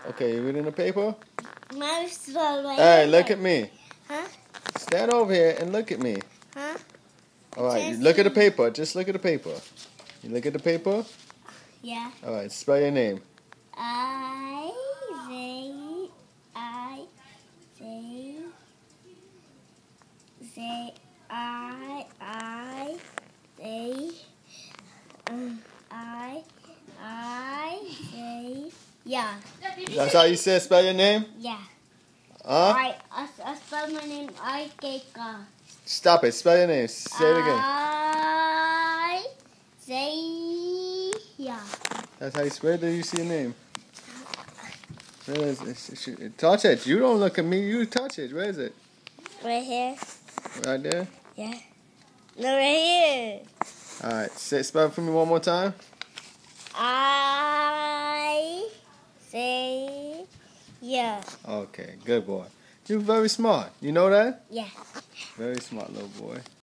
Okay, you reading the paper? Hey, look at me. Huh? Stand over here and look at me. Huh? Alright, you look at the paper. Just look at the paper. You look at the paper? Yeah. Alright, spell your name. I yeah. That's how you say spell your name? Yeah. Huh? I spell my name I-K-K. Stop it. Spell your name. Say it again. Yeah. That's how you spell it. Where do you see your name? Where is it? Touch it. You don't look at me. You touch it. Where is it? Right here. Right there? Yeah. No, right here. Alright. Spell it for me one more time. Yeah. Okay. Good boy. You're very smart. You know that? Yeah. Very smart little boy.